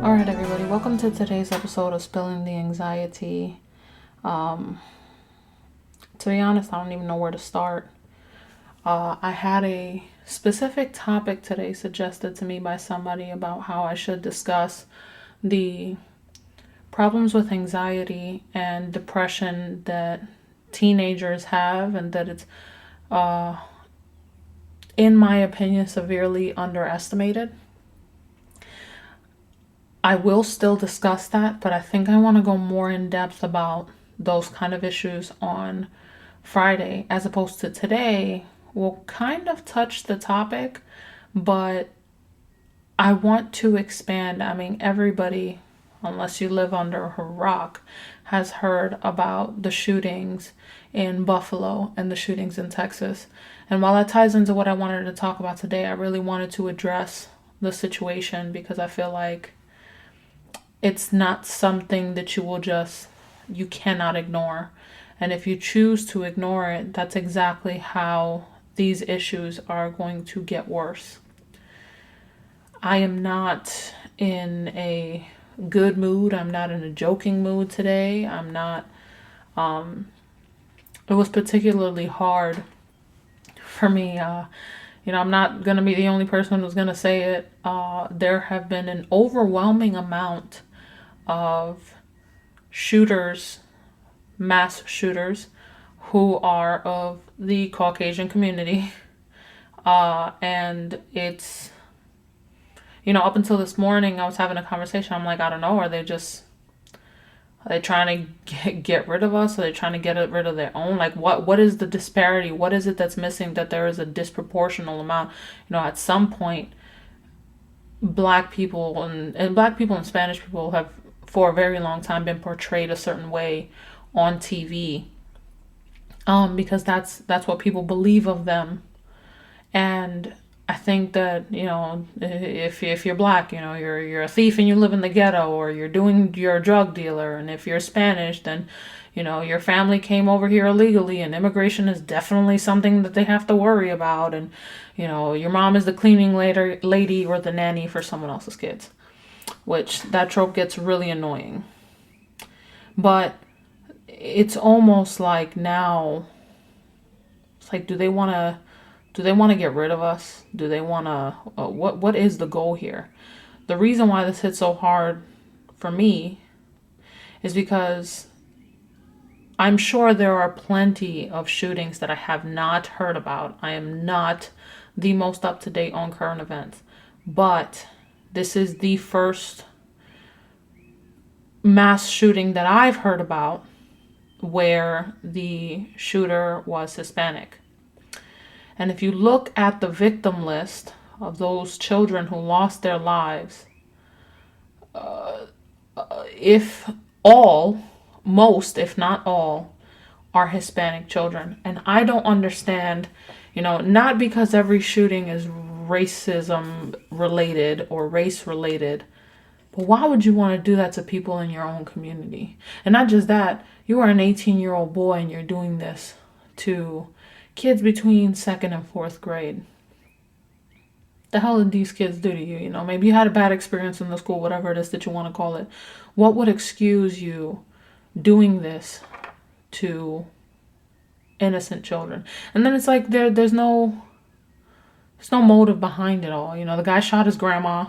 Alright, everybody, welcome to today's episode of Spilling the Anxiety. To be honest, I don't even know where to start. I had a specific topic today suggested to me by somebody about how I should discuss the problems with anxiety and depression that teenagers have, and that it's, in my opinion, severely underestimated. I will still discuss that, but I think I want to go more in depth about those kind of issues on Friday, as opposed to today. We'll kind of touch the topic, but I want to expand. I mean, everybody, unless you live under a rock, has heard about the shootings in Buffalo and the shootings in Texas. And while that ties into what I wanted to talk about today, I really wanted to address the situation because I feel like it's not something that you cannot ignore. And if you choose to ignore it, that's exactly how these issues are going to get worse. I am not in a good mood. I'm not in a joking mood today. I'm not, it was particularly hard for me. I'm not going to be the only person who's going to say it. There have been an overwhelming amount of shooters, mass shooters, who are of the Caucasian community. And it's, up until this morning, I was having a conversation. I'm like, I don't know, are they trying to get rid of us? Are they trying to get rid of their own? Like, what is the disparity? What is it that's missing, that there is a disproportional amount? At some point, black people and Spanish people have for a very long time been portrayed a certain way on TV, because that's what people believe of them. And I think that, if you're black, you're a thief and you live in the ghetto, or you're a drug dealer. And if you're Spanish, then, your family came over here illegally, and immigration is definitely something that they have to worry about. And, your mom is the cleaning lady or the nanny for someone else's kids, which that trope gets really annoying. But it's almost like now, it's like, do they want to get rid of us? Do they want to, what is the goal here? The reason why this hit so hard for me is because I'm sure there are plenty of shootings that I have not heard about. I am not the most up to date on current events, but this is the first mass shooting that I've heard about where the shooter was Hispanic. And if you look at the victim list of those children who lost their lives, most, if not all, are Hispanic children. And I don't understand, not because every shooting is racism related or race related, but why would you want to do that to people in your own community? And not just that, you are an 18-year-old boy and you're doing this to kids between 2nd and 4th grade. The hell did these kids do to you? Maybe you had a bad experience in the school, whatever it is that you want to call it. What would excuse you doing this to innocent children? And then it's like there's no motive behind it all. The guy shot his grandma,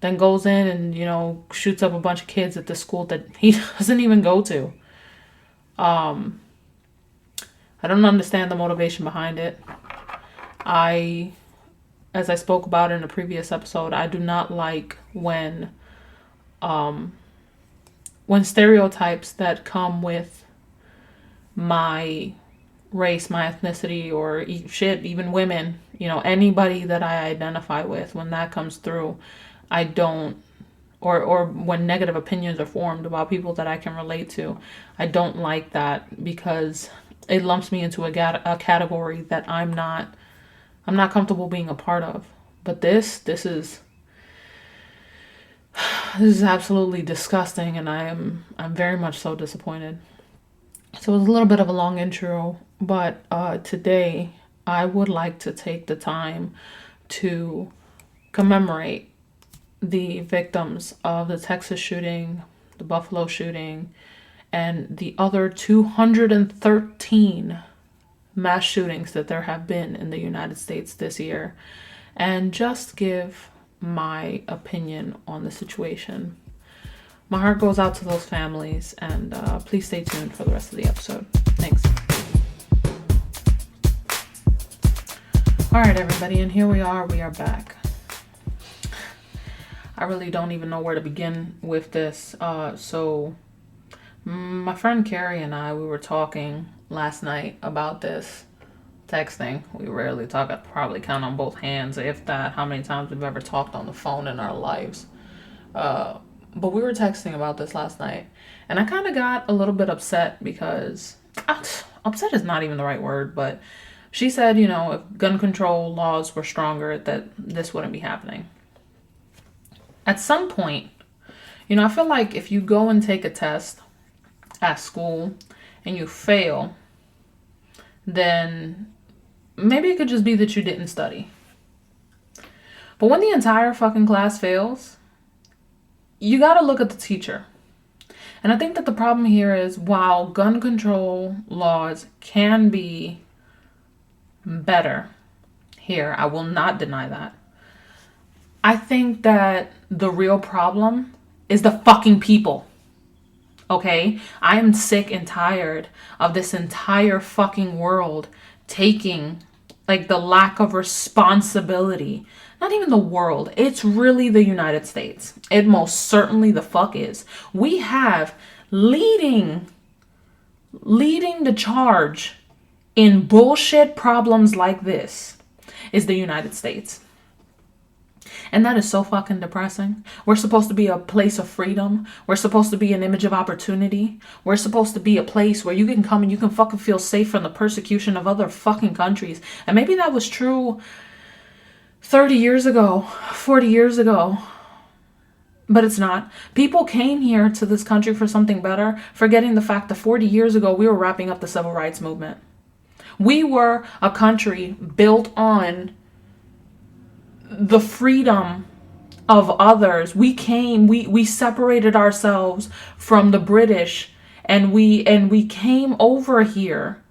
then goes in and, shoots up a bunch of kids at the school that he doesn't even go to. I don't understand the motivation behind it. As I spoke about in a previous episode, I do not like when stereotypes that come with my race, my ethnicity, or even women, anybody that I identify with, when that comes through, I don't, or when negative opinions are formed about people that I can relate to, I don't like that, because it lumps me into a category that I'm not comfortable being a part of. But this is absolutely disgusting, and I'm very much so disappointed. So it was a little bit of a long intro, but today I would like to take the time to commemorate the victims of the Texas shooting, the Buffalo shooting, and the other 213 mass shootings that there have been in the United States this year, and just give my opinion on the situation. My heart goes out to those families, and please stay tuned for the rest of the episode. Thanks. All right, everybody, and here we are back. I really don't even know where to begin with this. So my friend Carrie and I, we were talking last night about this, texting. We rarely talk. I'd probably count on both hands, if that, how many times we've ever talked on the phone in our lives. But we were texting about this last night, and I kind of got a little bit upset because, upset is not even the right word, but she said, you know, if gun control laws were stronger, that this wouldn't be happening. At some point, you know, I feel like if you go and take a test at school and you fail, then maybe it could just be that you didn't study. But when the entire fucking class fails, you gotta look at the teacher. And I think that the problem here is, while gun control laws can be better here, I will not deny that, I think that the real problem is the fucking people. Okay? I am sick and tired of this entire fucking world taking, like, the lack of responsibility. Not even the world. It's really the United States. It most certainly the fuck is. We have leading the charge in bullshit problems like this is the United States. And that is so fucking depressing. We're supposed to be a place of freedom. We're supposed to be an image of opportunity. We're supposed to be a place where you can come and you can fucking feel safe from the persecution of other fucking countries. And maybe that was true 30 years ago, 40 years ago. But it's not. People came here to this country for something better, forgetting the fact that 40 years ago we were wrapping up the civil rights movement. We were a country built on the freedom of others. We separated ourselves from the British, and we came over here,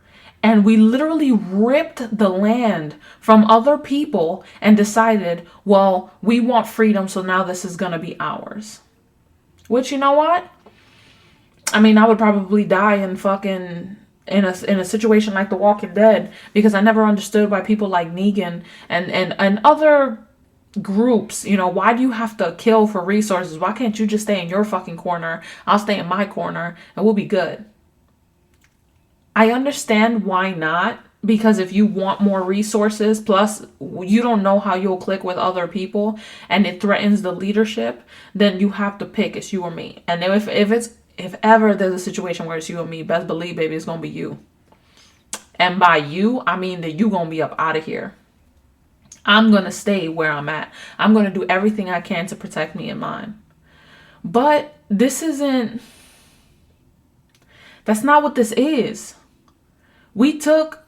and we literally ripped the land from other people and decided, well, we want freedom, so now this is going to be ours. Which, you know what? I mean, I would probably die in fucking in a situation like The Walking Dead, because I never understood why people like Negan and other groups, you know, why do you have to kill for resources? Why can't you just stay in your fucking corner? I'll stay in my corner and we'll be good. I understand why not, because if you want more resources, plus you don't know how you'll click with other people and it threatens the leadership, then you have to pick, it's you or me. And if ever there's a situation where it's you or me, best believe, baby, it's gonna be you. And by you, I mean that you gonna be up out of here. I'm going to stay where I'm at. I'm going to do everything I can to protect me and mine. But that's not what this is. We took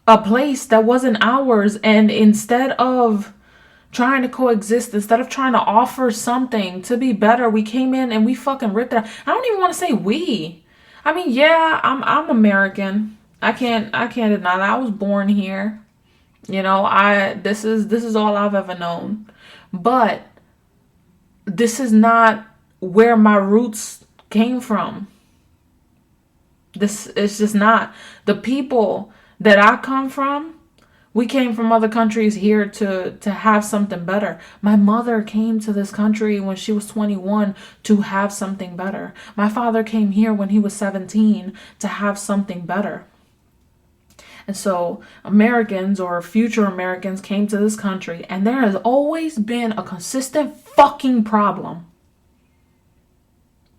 a place that wasn't ours, and instead of trying to coexist, instead of trying to offer something to be better, we came in and we fucking ripped it out. I don't even want to say we. I mean, yeah, I'm American. I can't deny that. I was born here. You know, this is all I've ever known. But this is not where my roots came from. This is just not. The people that I come from, we came from other countries here to have something better. My mother came to this country when she was 21 to have something better. My father came here when he was 17 to have something better. And so Americans or future Americans came to this country, and there has always been a consistent fucking problem.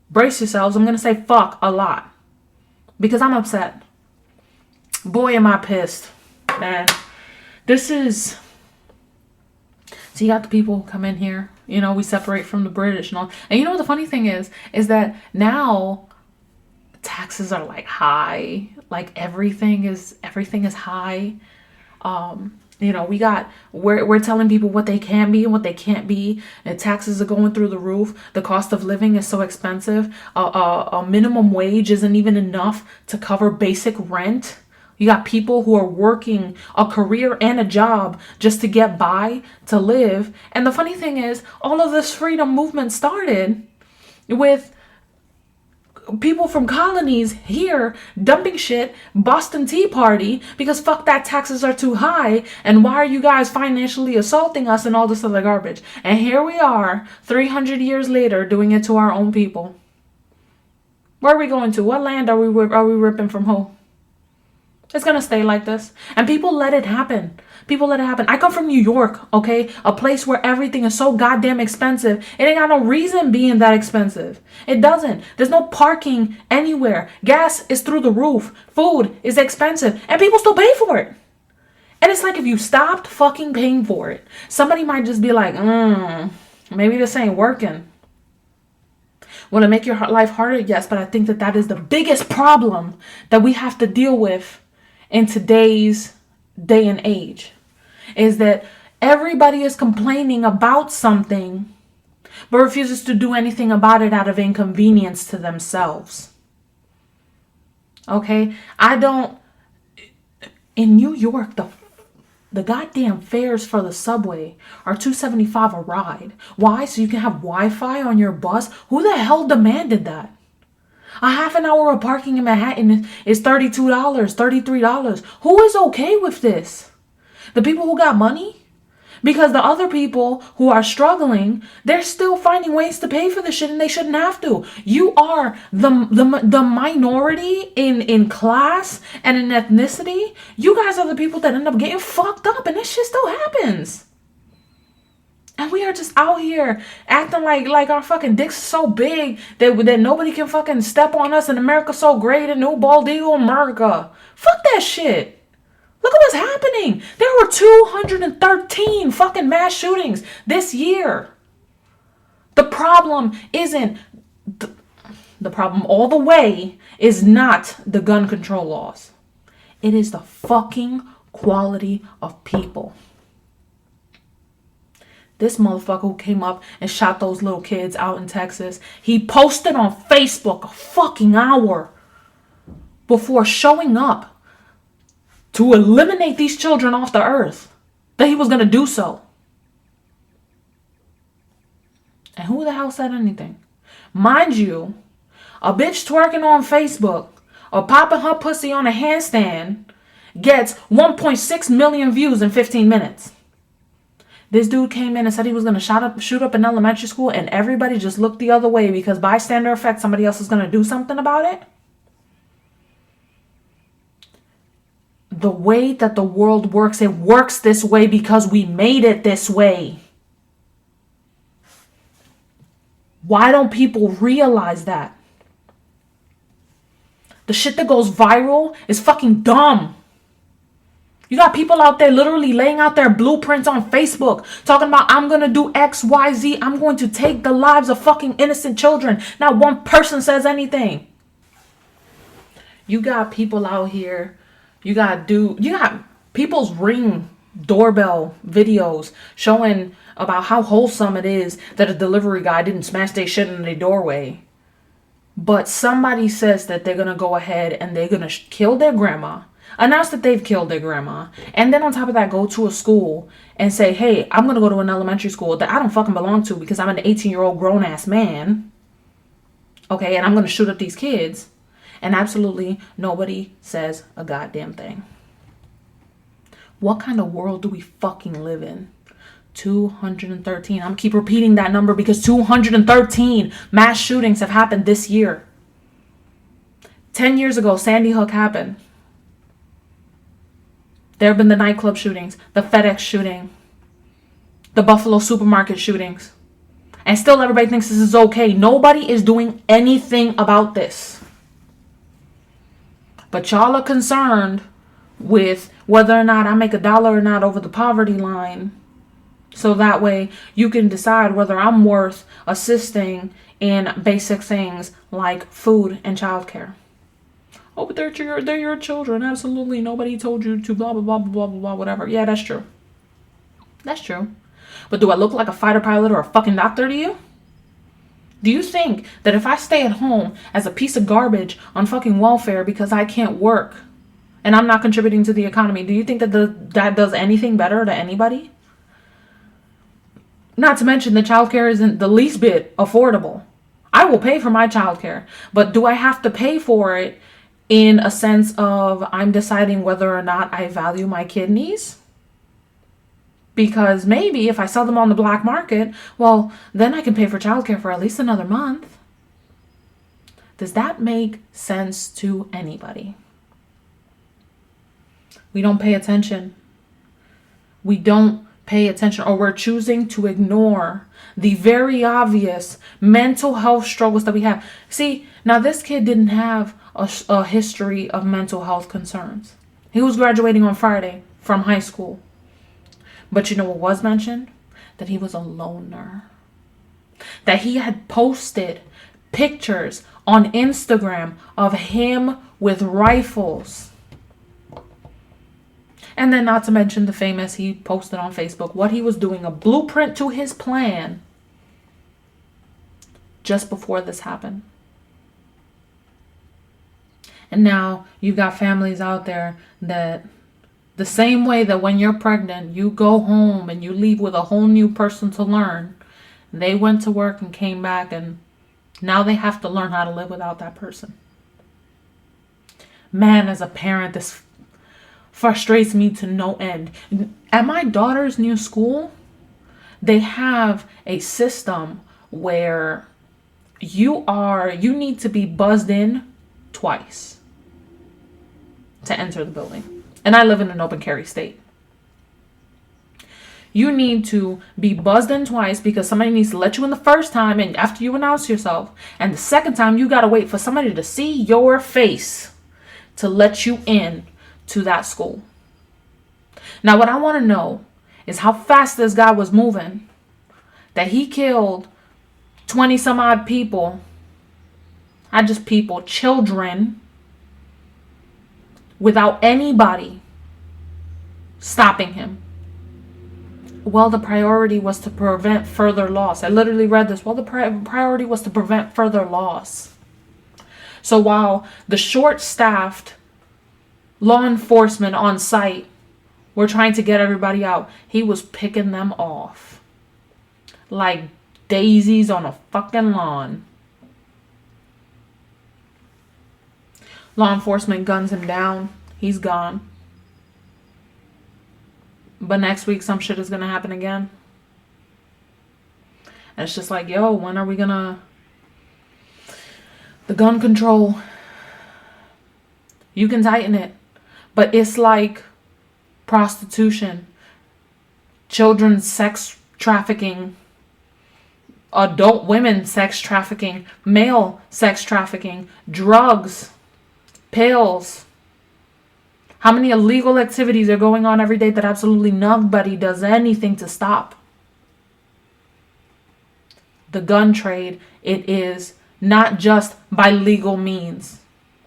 Brace yourselves. I'm going to say fuck a lot because I'm upset. Boy, am I pissed, man. So you got the people who come in here, you know, we separate from the British and all. And you know what the funny thing is that now taxes are like high, like everything is high. we're telling people what they can be and what they can't be. And taxes are going through the roof. The cost of living is so expensive. A minimum wage isn't even enough to cover basic rent. You got people who are working a career and a job just to get by, to live. And the funny thing is, all of this freedom movement started with people from colonies here dumping shit, Boston Tea Party, because fuck that, taxes are too high, and why are you guys financially assaulting us and all this other garbage. And here we are 300 years later doing it to our own people. Where are we going to? What land are we ripping from who? It's gonna stay like this. And people let it happen. People let it happen. I come from New York, okay? A place where everything is so goddamn expensive. It ain't got no reason being that expensive. It doesn't. There's no parking anywhere. Gas is through the roof. Food is expensive. And people still pay for it. And it's like if you stopped fucking paying for it, somebody might just be like, maybe this ain't working. Will it make your life harder? Yes, but I think that is the biggest problem that we have to deal with in today's day and age, is that everybody is complaining about something but refuses to do anything about it out of inconvenience to themselves. Okay? In New York, the goddamn fares for the subway are $2.75 a ride. Why? So you can have Wi-Fi on your bus? Who the hell demanded that? A half an hour of parking in Manhattan is $32, $33. Who is okay with this? The people who got money? Because the other people who are struggling, they're still finding ways to pay for this shit and they shouldn't have to. You are the minority in class and in ethnicity. You guys are the people that end up getting fucked up, and this shit still happens. And we are just out here acting like our fucking dicks so big that nobody can fucking step on us, and America's so great and new bald eagle America. Fuck that shit. Look at what's happening. There were 213 fucking mass shootings this year. The problem isn't, the problem all the way is not the gun control laws. It is the fucking quality of people. This motherfucker who came up and shot those little kids out in Texas, he posted on Facebook a fucking hour before showing up to eliminate these children off the earth that he was going to do so. And who the hell said anything? Mind you, a bitch twerking on Facebook or popping her pussy on a handstand gets 1.6 million views in 15 minutes. This dude came in and said he was going to shoot up an elementary school, and everybody just looked the other way because bystander effect, somebody else is going to do something about it. The way that the world works, it works this way because we made it this way. Why don't people realize that? The shit that goes viral is fucking dumb. You got people out there literally laying out their blueprints on Facebook, talking about, I'm going to do X, Y, Z. I'm going to take the lives of fucking innocent children. Not one person says anything. You got people out here. You got people's Ring doorbell videos showing about how wholesome it is that a delivery guy didn't smash their shit in their doorway. But somebody says that they're going to go ahead and they're going to kill their grandma. Announce that they've killed their grandma. And then on top of that, go to a school and say, hey, I'm going to go to an elementary school that I don't fucking belong to because I'm an 18-year-old grown-ass man. Okay, and I'm going to shoot up these kids. And absolutely nobody says a goddamn thing. What kind of world do we fucking live in? 213. I'm keep repeating that number because 213 mass shootings have happened this year. 10 years ago, Sandy Hook happened. There have been the nightclub shootings, the FedEx shooting, the Buffalo supermarket shootings. And still everybody thinks this is okay. Nobody is doing anything about this. But y'all are concerned with whether or not I make $1 or not over the poverty line. So that way you can decide whether I'm worth assisting in basic things like food and childcare. Oh, but they're your children. Absolutely. Nobody told you to blah, blah, blah, blah, blah, blah, whatever. Yeah, that's true. That's true. But do I look like a fighter pilot or a fucking doctor to you? Do you think that if I stay at home as a piece of garbage on fucking welfare because I can't work and I'm not contributing to the economy, do you think that that does anything better to anybody? Not to mention the childcare isn't the least bit affordable. I will pay for my childcare, but do I have to pay for it in a sense of I'm deciding whether or not I value my kidneys? Because maybe if I sell them on the black market, well, then I can pay for childcare for at least another month. Does that make sense to anybody? We don't pay attention. We don't pay attention, or we're choosing to ignore the very obvious mental health struggles that we have. See, now this kid didn't have a history of mental health concerns. He was graduating on Friday from high school. But you know what was mentioned? That he was a loner. That he had posted pictures on Instagram of him with rifles. And then not to mention the famous, he posted on Facebook what he was doing, a blueprint to his plan just before this happened. And now you've got families out there that the same way that when you're pregnant, you go home and you leave with a whole new person to learn. They went to work and came back, and now they have to learn how to live without that person. Man, as a parent, this frustrates me to no end. At my daughter's new school, they have a system where you need to be buzzed in twice to enter the building. And I live in an open carry state. You need to be buzzed in twice because somebody needs to let you in the first time and after you announce yourself. And the second time, you got to wait for somebody to see your face to let you in to that school. Now, what I want to know is how fast this guy was moving, that he killed 20 some odd people. Not just people, children, without anybody stopping him. Well, the priority was to prevent further loss. I literally read this. Well, the priority was to prevent further loss. So while the short-staffed law enforcement on site were trying to get everybody out, he was picking them off like daisies on a fucking lawn. Law enforcement guns him down. He's gone. But next week, some shit is going to happen again. And it's just like, yo, when are we going to... The gun control, you can tighten it. But it's like prostitution, children's sex trafficking, adult women sex trafficking, male sex trafficking, drugs, pills. How many illegal activities are going on every day that absolutely nobody does anything to stop? The gun trade, it is not just by legal means.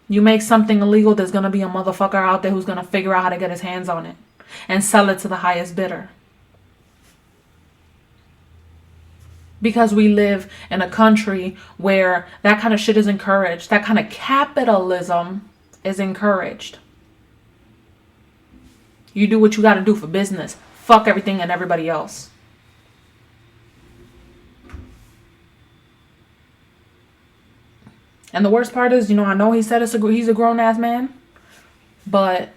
You make something illegal, there's going to be a motherfucker out there who's going to figure out how to get his hands on it and sell it to the highest bidder. Because we live in a country where that kind of shit is encouraged. That kind of capitalism is encouraged. You do what you got to do for business. Fuck everything and everybody else. And the worst part is, I know he said he's a grown-ass man, but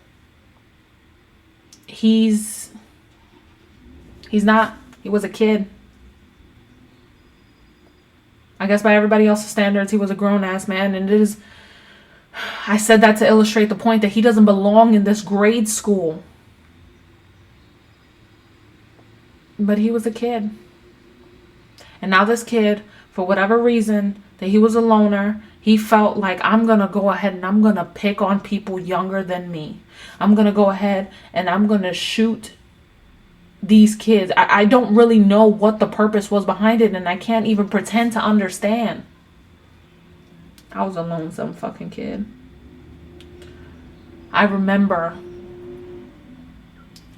he's not. He was a kid. I guess by everybody else's standards, he was a grown-ass man. And I said that to illustrate the point that he doesn't belong in this grade school. But he was a kid. And now this kid, for whatever reason, that he was a loner, he felt like, I'm going to go ahead and I'm going to pick on people younger than me. I'm going to go ahead and I'm going to shoot these kids. I don't really know what the purpose was behind it, and I can't even pretend to understand. I was a lonesome fucking kid. I remember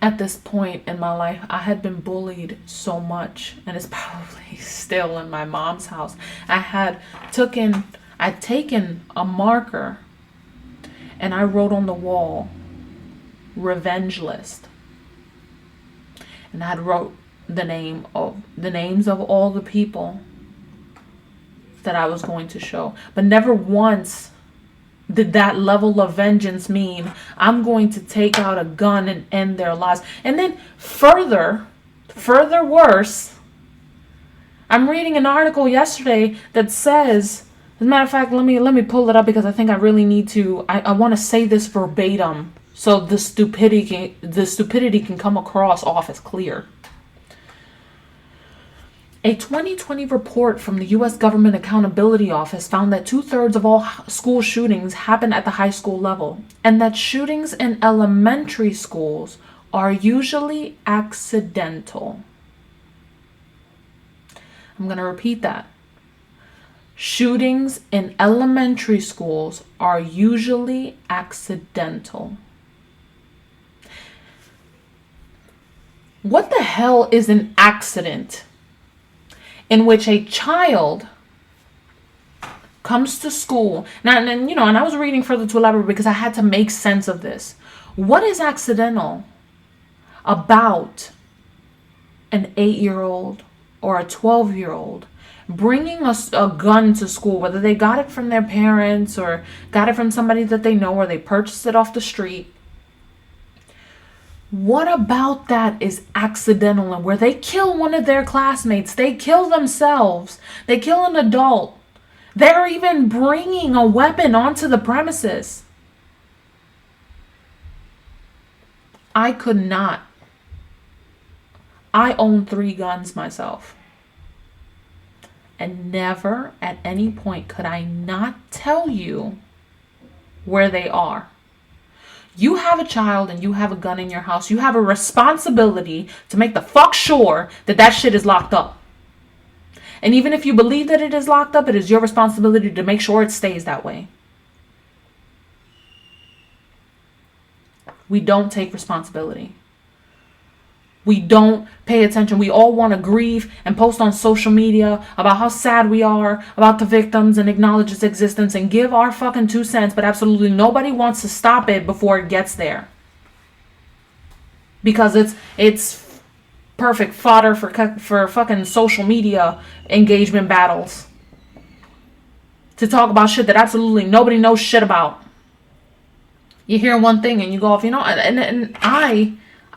at this point in my life, I had been bullied so much, and it's probably still in my mom's house. I'd taken a marker and I wrote on the wall, revenge list. And I wrote the names of all the people that I was going to show. But never once did that level of vengeance mean I'm going to take out a gun and end their lives. And then further worse, I'm reading an article yesterday that says, as a matter of fact, let me pull it up because I think I really need to, I want to say this verbatim so the stupidity can come across off as clear. A 2020 report from the U.S. Government Accountability Office found that 2/3 of all school shootings happen at the high school level, and that shootings in elementary schools are usually accidental. I'm going to repeat that. Shootings in elementary schools are usually accidental. What the hell is an accident in which a child comes to school? Now, and I was reading further to elaborate because I had to make sense of this. What is accidental about an 8-year-old or a 12-year-old bringing a gun to school, whether they got it from their parents or got it from somebody that they know or they purchased it off the street? What about that is accidental, and where they kill one of their classmates, they kill themselves, they kill an adult, they're even bringing a weapon onto the premises? I could not. I own 3 guns myself. And never at any point could I not tell you where they are. You have a child and you have a gun in your house. You have a responsibility to make the fuck sure that that shit is locked up. And even if you believe that it is locked up, it is your responsibility to make sure it stays that way. We don't take responsibility. We don't pay attention. We all want to grieve and post on social media about how sad we are about the victims and acknowledge its existence and give our fucking 2 cents, but absolutely nobody wants to stop it before it gets there. Because it's perfect fodder for fucking social media engagement battles. To talk about shit that absolutely nobody knows shit about. You hear one thing and you go off, and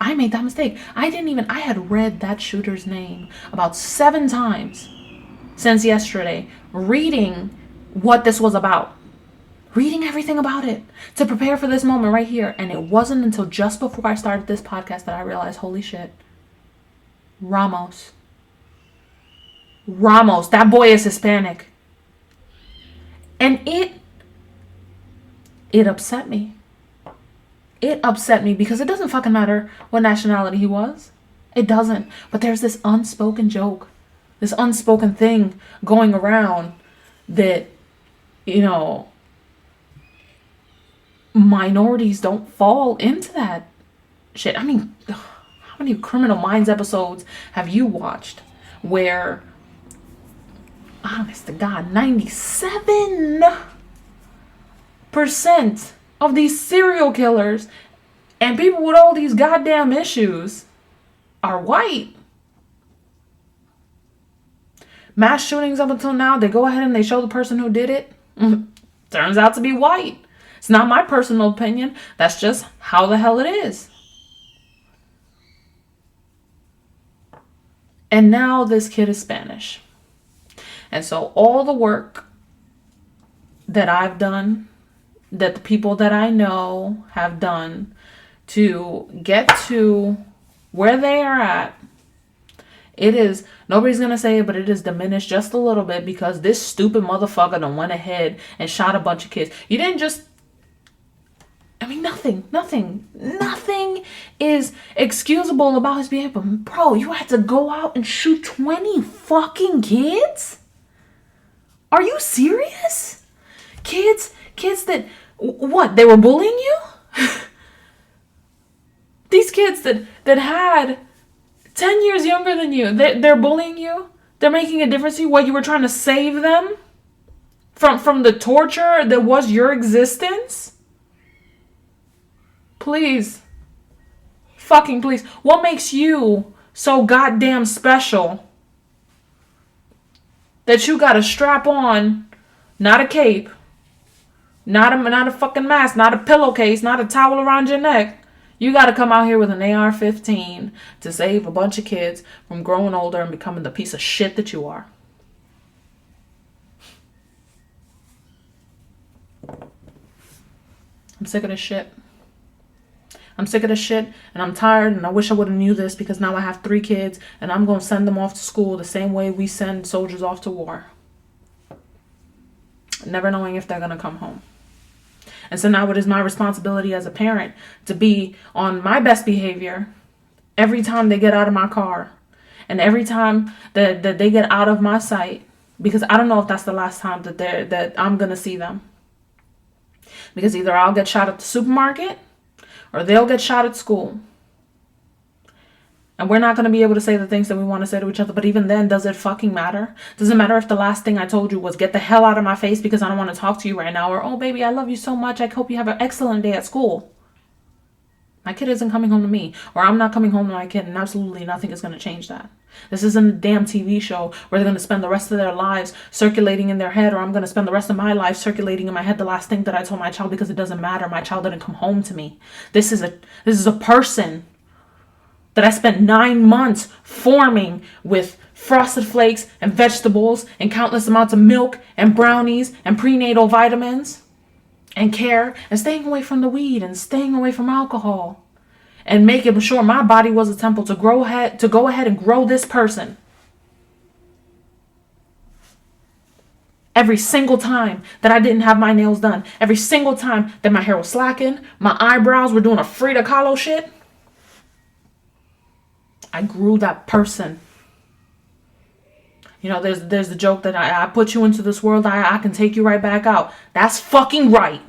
I made that mistake. I had read that shooter's name about 7 times since yesterday, reading what this was about, reading everything about it to prepare for this moment right here. And it wasn't until just before I started this podcast that I realized, holy shit, Ramos, that boy is Hispanic. And it upset me. It upset me because it doesn't fucking matter what nationality he was. It doesn't. But there's this unspoken joke, this unspoken thing going around that, minorities don't fall into that shit. I mean, how many Criminal Minds episodes have you watched where, honest to God, 97% of these serial killers and people with all these goddamn issues are white? Mass shootings up until now, they go ahead and they show the person who did it. Turns out to be white. It's not my personal opinion. That's just how the hell it is. And now this kid is Spanish. And so all the work that I've done, that the people that I know have done to get to where they are at, it is, nobody's going to say it, but it is diminished just a little bit because this stupid motherfucker done went ahead and shot a bunch of kids. You didn't just, nothing is excusable about his behavior. But bro, you had to go out and shoot 20 fucking kids? Are you serious? Kids that, what, they were bullying you? These kids that had 10 years younger than you, they're bullying you. They're making a difference to you while you were trying to save them from the torture that was your existence. Please. Fucking please. What makes you so goddamn special that you gotta strap on not a cape, not a fucking mask, not a pillowcase, not a towel around your neck. You got to come out here with an AR-15 to save a bunch of kids from growing older and becoming the piece of shit that you are. I'm sick of this shit. I'm sick of this shit, and I'm tired, and I wish I would have knew this, because now I have 3 kids, and I'm going to send them off to school the same way we send soldiers off to war. Never knowing if they're going to come home. And so now it is my responsibility as a parent to be on my best behavior every time they get out of my car, and every time that they get out of my sight, because I don't know if that's the last time that I'm going to see them. Because either I'll get shot at the supermarket or they'll get shot at school. And we're not going to be able to say the things that we want to say to each other. But even then, does it fucking matter? Does it matter if the last thing I told you was get the hell out of my face because I don't want to talk to you right now? Or, oh, baby, I love you so much. I hope you have an excellent day at school. My kid isn't coming home to me. Or I'm not coming home to my kid. And absolutely nothing is going to change that. This isn't a damn TV show where they're going to spend the rest of their lives circulating in their head. Or I'm going to spend the rest of my life circulating in my head the last thing that I told my child, because it doesn't matter. My child didn't come home to me. This is a person that I spent 9 months forming with Frosted Flakes and vegetables and countless amounts of milk and brownies and prenatal vitamins and care and staying away from the weed and staying away from alcohol and making sure my body was a temple to go ahead and grow this person. Every single time that I didn't have my nails done, every single time that my hair was slacking, my eyebrows were doing a Frida Kahlo shit, I grew that person. You know, there's the joke that I put you into this world, I can take you right back out. That's fucking right.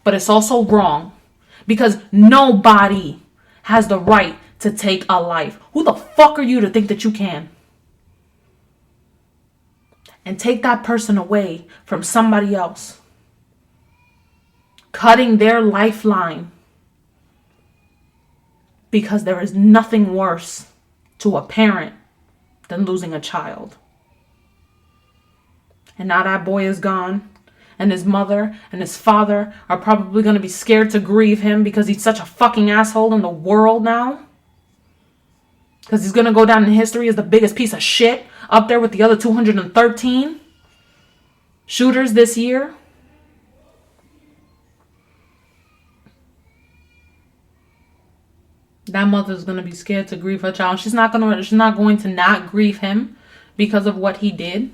But it's also wrong. Because nobody has the right to take a life. Who the fuck are you to think that you can? And take that person away from somebody else, cutting their lifeline. Because there is nothing worse to a parent than losing a child. And now that boy is gone, and his mother and his father are probably going to be scared to grieve him because he's such a fucking asshole in the world now. Because he's going to go down in history as the biggest piece of shit, up there with the other 213 shooters this year. That mother's going to be scared to grieve her child. She's not going to not grieve him because of what he did.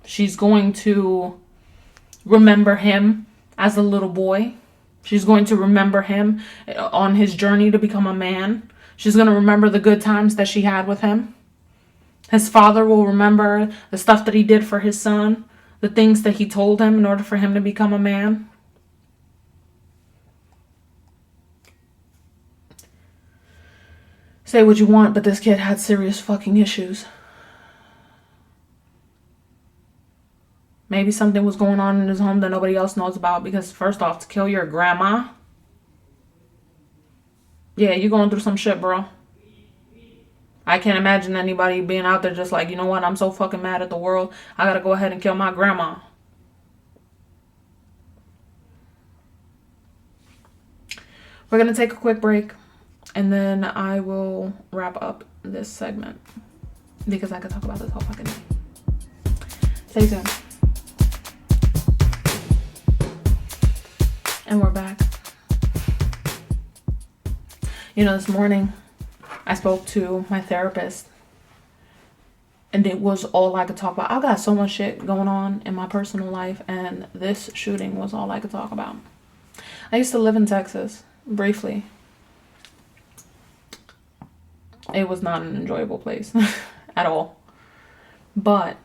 She's going to remember him as a little boy. She's going to remember him on his journey to become a man. She's going to remember the good times that she had with him. His father will remember the stuff that he did for his son, the things that he told him in order for him to become a man. Say what you want, but this kid had serious fucking issues. Maybe something was going on in his home that nobody else knows about, because first off, to kill your grandma. Yeah, you're going through some shit, bro. I can't imagine anybody being out there just like, you know what, I'm so fucking mad at the world, I gotta go ahead and kill my grandma. We're gonna take a quick break, and then I will wrap up this segment, because I could talk about this whole fucking day. Stay tuned. And we're back. You know, this morning I spoke to my therapist, and it was all I could talk about. I got so much shit going on in my personal life, and this shooting was all I could talk about. I used to live in Texas briefly. It was not an enjoyable place at all. But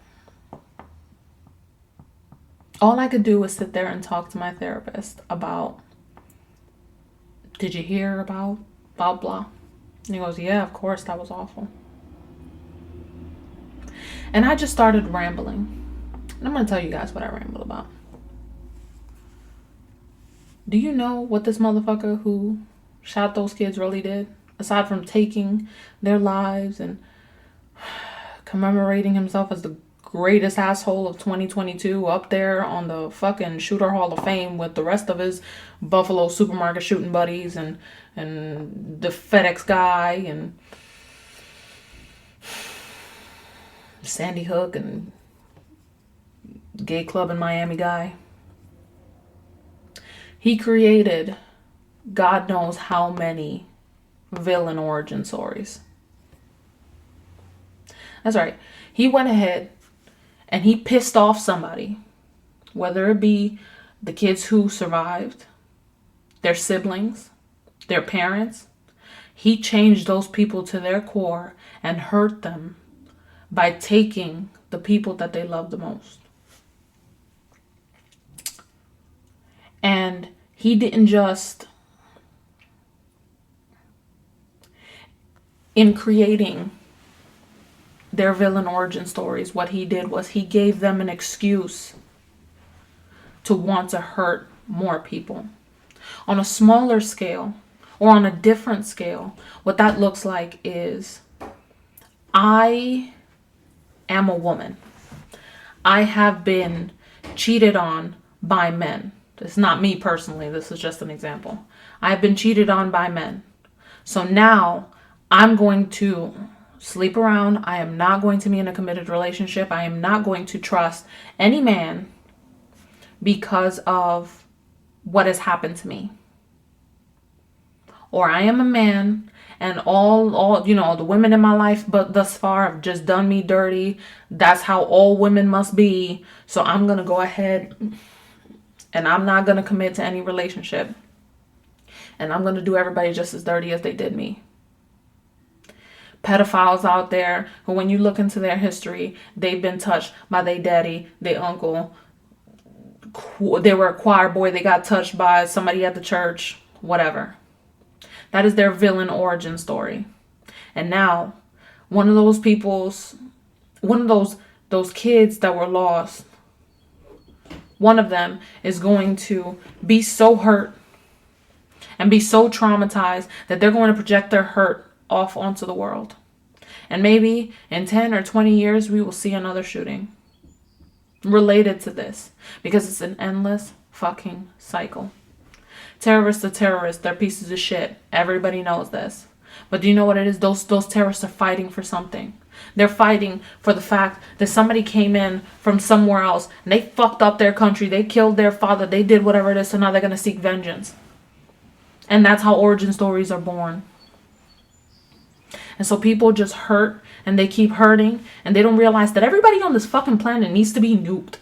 All I could do was sit there and talk to my therapist about, did you hear about blah? And he goes, yeah, of course, that was awful. And I just started rambling. And I'm going to tell you guys what I rambled about. Do you know what this motherfucker who shot those kids really did? Aside from taking their lives and commemorating himself as the greatest asshole of 2022, up there on the fucking Shooter Hall of Fame with the rest of his Buffalo supermarket shooting buddies and the FedEx guy and Sandy Hook and gay club in Miami guy. He created God knows how many villain origin stories. That's right. He went ahead and he pissed off somebody, whether it be the kids who survived, their siblings, their parents. He changed those people to their core and hurt them by taking the people that they love the most. And he didn't just, in creating their villain origin stories, what he did was he gave them an excuse to want to hurt more people. On a smaller scale, or on a different scale, what that looks like is, I am a woman. I have been cheated on by men. It's not me personally, this is just an example. I've been cheated on by men. So now I'm going to sleep around. I am not going to be in a committed relationship. I am not going to trust any man because of what has happened to me. Or I am a man and all the women in my life but thus far have just done me dirty. That's how all women must be. So I'm going to go ahead and I'm not going to commit to any relationship. And I'm going to do everybody just as dirty as they did me. Pedophiles out there who, when you look into their history, they've been touched by their daddy, their uncle. They were a choir boy. They got touched by somebody at the church, whatever. That is their villain origin story. And now, one of those kids that were lost, one of them is going to be so hurt and be so traumatized that they're going to project their hurt off onto the world. And maybe in 10 or 20 years, we will see another shooting related to this, because it's an endless fucking cycle. Terrorists are terrorists. They're pieces of shit. Everybody knows this. But do you know what it is? Those terrorists are fighting for something. They're fighting for the fact that somebody came in from somewhere else and they fucked up their country. They killed their father. They did whatever it is. So now they're going to seek vengeance. And that's how origin stories are born. And so people just hurt and they keep hurting and they don't realize that everybody on this fucking planet needs to be nuked.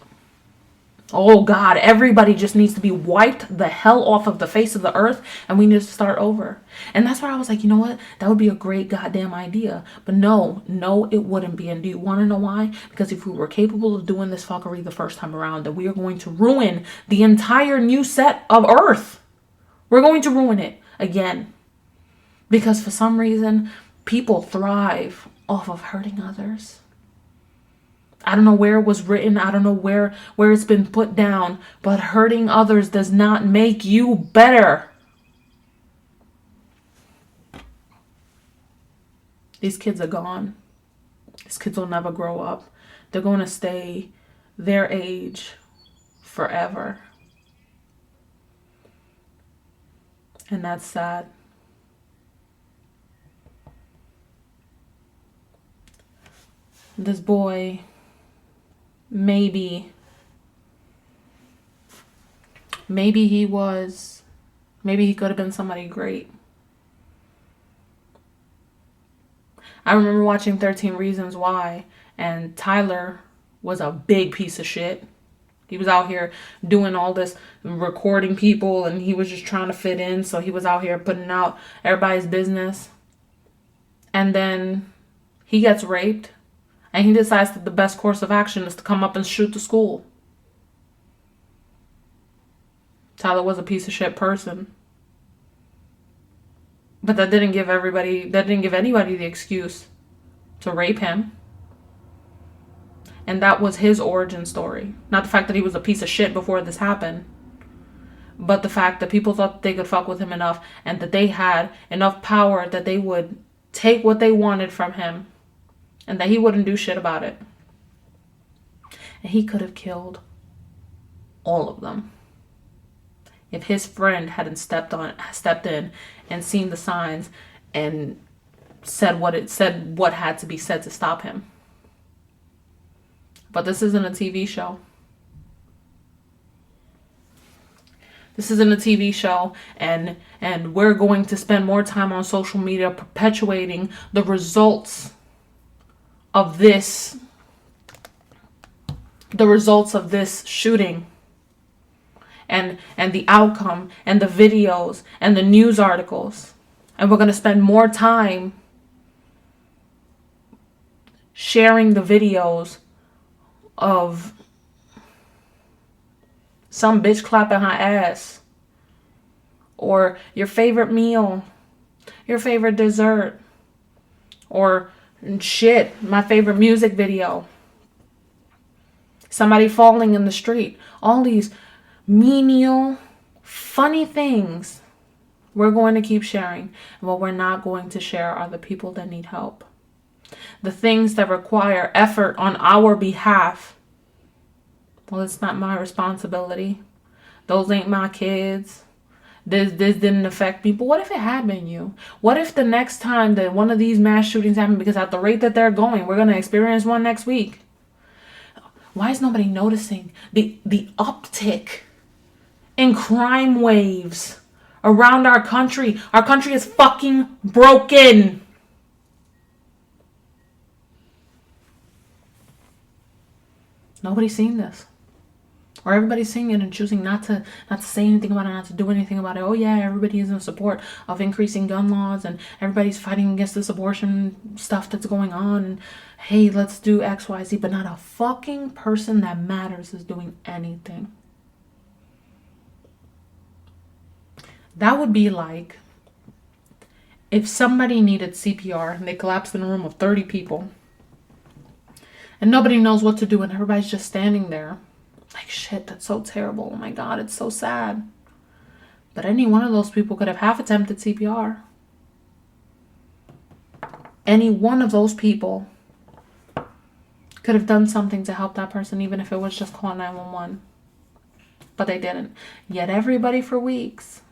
Oh God, everybody just needs to be wiped the hell off of the face of the earth and we need to start over. And that's where I was like, you know what? That would be a great goddamn idea. But no, it wouldn't be. And do you want to know why? Because if we were capable of doing this fuckery the first time around, then we are going to ruin the entire new set of earth. We're going to ruin it again. Because for some reason, people thrive off of hurting others. I don't know where it was written. I don't know where it's been put down. But hurting others does not make you better. These kids are gone. These kids will never grow up. They're going to stay their age forever. And that's sad. This boy, maybe he could have been somebody great. I remember watching 13 Reasons Why, and Tyler was a big piece of shit. He was out here doing all this, recording people, and he was just trying to fit in, so he was out here putting out everybody's business. And then he gets raped. And he decides that the best course of action is to come up and shoot the school. Tyler was a piece of shit person. But that didn't give anybody the excuse to rape him. And that was his origin story. Not the fact that he was a piece of shit before this happened, but the fact that people thought they could fuck with him enough and that they had enough power that they would take what they wanted from him and that he wouldn't do shit about it. And he could have killed all of them if his friend hadn't stepped in and seen the signs and said what had to be said to stop him. But this isn't a TV show. This isn't a TV show, and we're going to spend more time on social media perpetuating the results of this shooting and the outcome and the videos and the news articles. And we're going to spend more time sharing the videos of some bitch clapping her ass, or your favorite meal, your favorite dessert, or shit, my favorite music video, somebody falling in the street. All these menial, funny things we're going to keep sharing. And what we're not going to share are the people that need help. The things that require effort on our behalf. Well, it's not my responsibility. Those ain't my kids. This didn't affect me. But what if it had been you? What if the next time that one of these mass shootings happen, because at the rate that they're going, we're going to experience one next week. Why is nobody noticing the uptick in crime waves around our country? Our country is fucking broken. Nobody's seen this. Or everybody's seeing it and choosing not to say anything about it, not to do anything about it. Oh yeah, everybody is in support of increasing gun laws and everybody's fighting against this abortion stuff that's going on. And hey, let's do X, Y, Z. But not a fucking person that matters is doing anything. That would be like if somebody needed CPR and they collapsed in a room of 30 people and nobody knows what to do and everybody's just standing there. Like, shit, that's so terrible. Oh my God, it's so sad. But any one of those people could have half attempted CPR. Any one of those people could have done something to help that person, even if it was just call 911. But they didn't. Yet everybody for weeks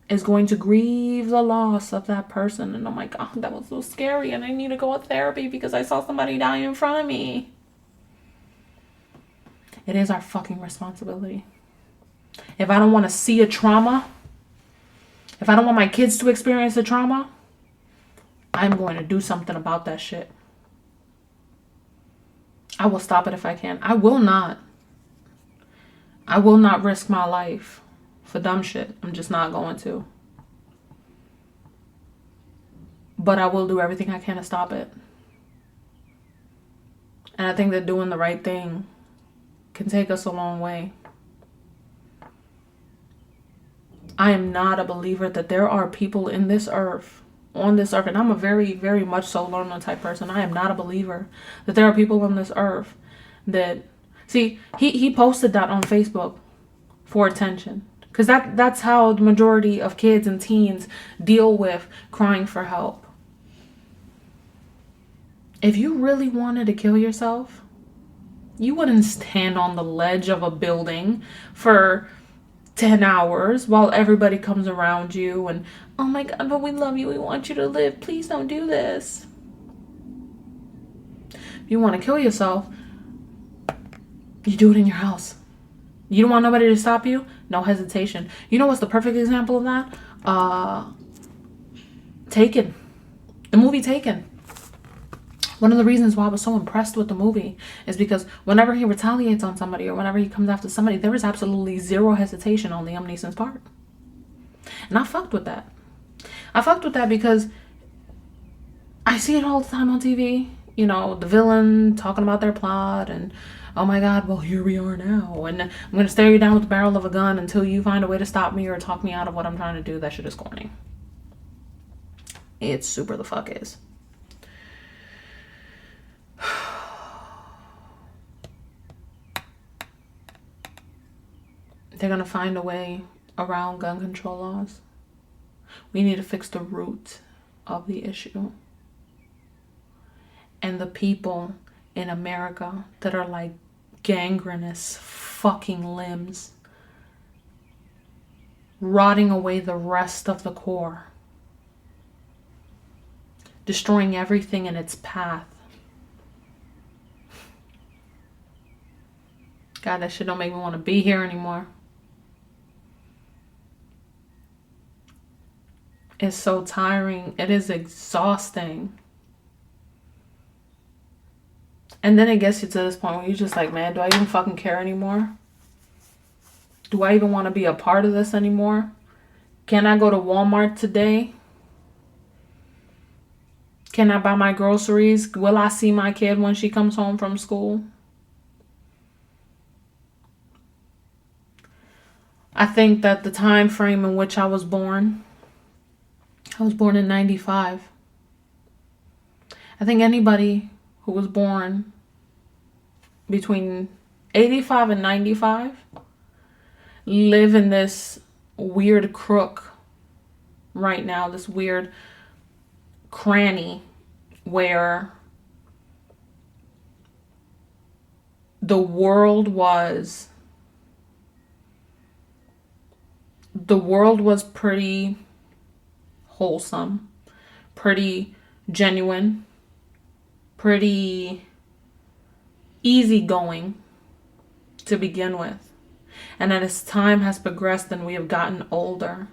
is going to grieve the loss of that person. And oh my God, that was so scary. And I need to go to therapy because I saw somebody die in front of me. It is our fucking responsibility. If I don't want to see a trauma, if I don't want my kids to experience a trauma, I'm going to do something about that shit. I will stop it if I can. I will not risk my life for dumb shit. I'm just not going to. But I will do everything I can to stop it. And I think that doing the right thing can take us a long way. I am not a believer that there are people in this earth, on this earth, and I'm a very, very much so lonely type person. I am not a believer that there are people on this earth that, see, he posted that on Facebook for attention. Because that's how the majority of kids and teens deal with crying for help. If you really wanted to kill yourself, you wouldn't stand on the ledge of a building for 10 hours while everybody comes around you and, oh my God, but we love you. We want you to live. Please don't do this. If you want to kill yourself, you do it in your house. You don't want nobody to stop you? No hesitation. You know what's the perfect example of that? Taken. The movie Taken. One of the reasons why I was so impressed with the movie is because whenever he retaliates on somebody or whenever he comes after somebody, there is absolutely zero hesitation on Liam Neeson's part. And I fucked with that. I fucked with that because I see it all the time on TV. You know, the villain talking about their plot and oh my God, well, here we are now. And I'm going to stare you down with the barrel of a gun until you find a way to stop me or talk me out of what I'm trying to do. That shit is corny. It super the fuck is. They're going to find a way around gun control laws. We need to fix the root of the issue. And the people in America that are like gangrenous fucking limbs, rotting away the rest of the core, destroying everything in its path. God, that shit don't make me want to be here anymore. It's so tiring. It is exhausting. And then it gets you to this point where you're just like, man, do I even fucking care anymore? Do I even want to be a part of this anymore? Can I go to Walmart today? Can I buy my groceries? Will I see my kid when she comes home from school? I think that the time frame in which I was born in 95. I think anybody who was born between 85 and 95 live in this weird crook right now, this weird cranny where the world was pretty wholesome, pretty genuine, pretty easygoing to begin with. And as time has progressed and we have gotten older,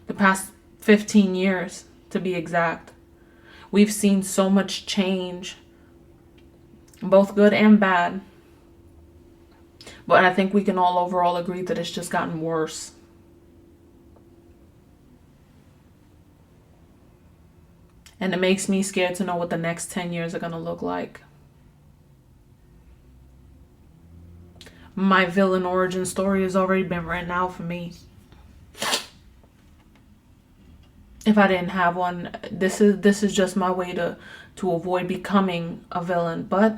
the past 15 years to be exact, we've seen so much change, both good and bad. But I think we can all overall agree that it's just gotten worse. And it makes me scared to know what the next 10 years are going to look like. My villain origin story has already been written out for me. If I didn't have one, this is just my way to avoid becoming a villain. But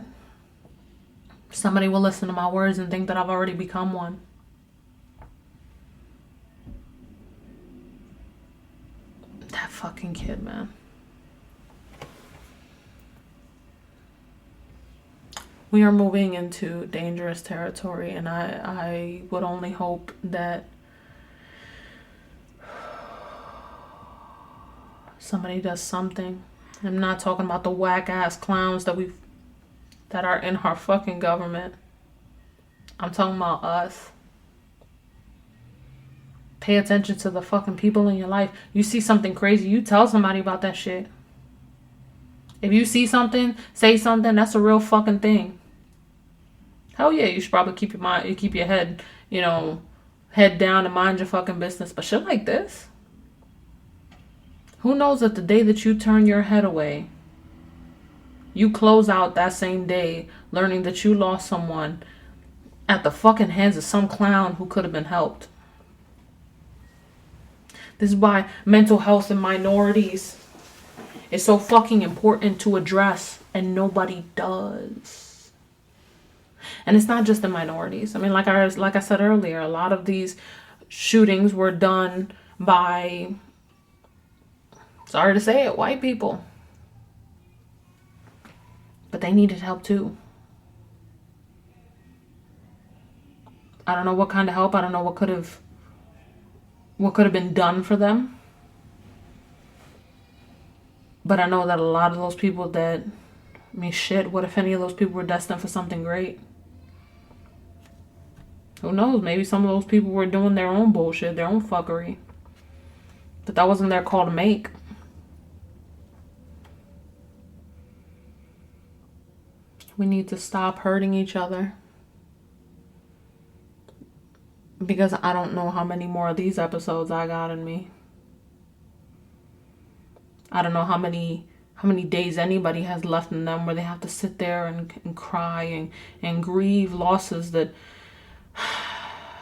somebody will listen to my words and think that I've already become one. That fucking kid, man. We are moving into dangerous territory, and I would only hope that somebody does something. I'm not talking about the whack ass clowns that are in our fucking government. I'm talking about us. Pay attention to the fucking people in your life. You see something crazy, you tell somebody about that shit. If you see something, say something. That's a real fucking thing. Hell yeah, you should probably keep your head, head down and mind your fucking business. But shit like this, who knows that the day that you turn your head away, you close out that same day learning that you lost someone at the fucking hands of some clown who could have been helped. This is why mental health in minorities is so fucking important to address, and nobody does. And it's not just the minorities. I mean, like I said earlier, a lot of these shootings were done by, sorry to say it, white people. But they needed help too. I don't know what kind of help. I don't know what could have been done for them. But I know that a lot of those people what if any of those people were destined for something great? Who knows? Maybe some of those people were doing their own bullshit, their own fuckery. But that wasn't their call to make. We need to stop hurting each other. Because I don't know how many more of these episodes I got in me. I don't know how many how many days anybody has left in them where they have to sit there and cry and grieve losses that,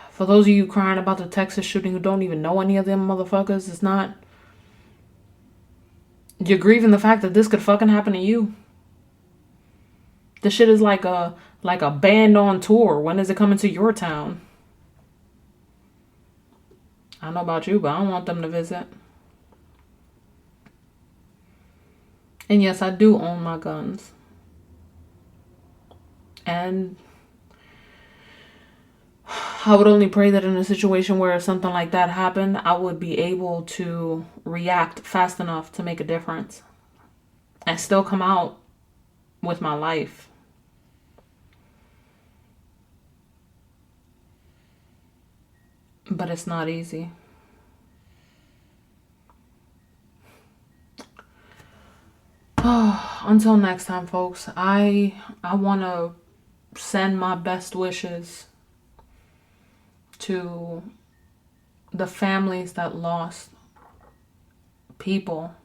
for those of you crying about the Texas shooting who don't even know any of them motherfuckers, it's not, you're grieving the fact that this could fucking happen to you. This shit is like a band on tour. When is it coming to your town? I don't know about you, but I don't want them to visit. And yes, I do own my guns. And I would only pray that in a situation where something like that happened, I would be able to react fast enough to make a difference and still come out with my life. But it's not easy. Until next time, folks, I want to send my best wishes to the families that lost people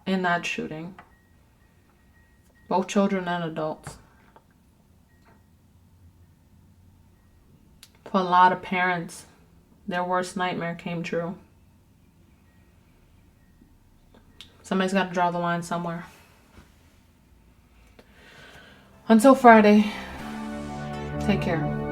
in that shooting, both children and adults. For a lot of parents, their worst nightmare came true. Somebody's got to draw the line somewhere. Until Friday, take care.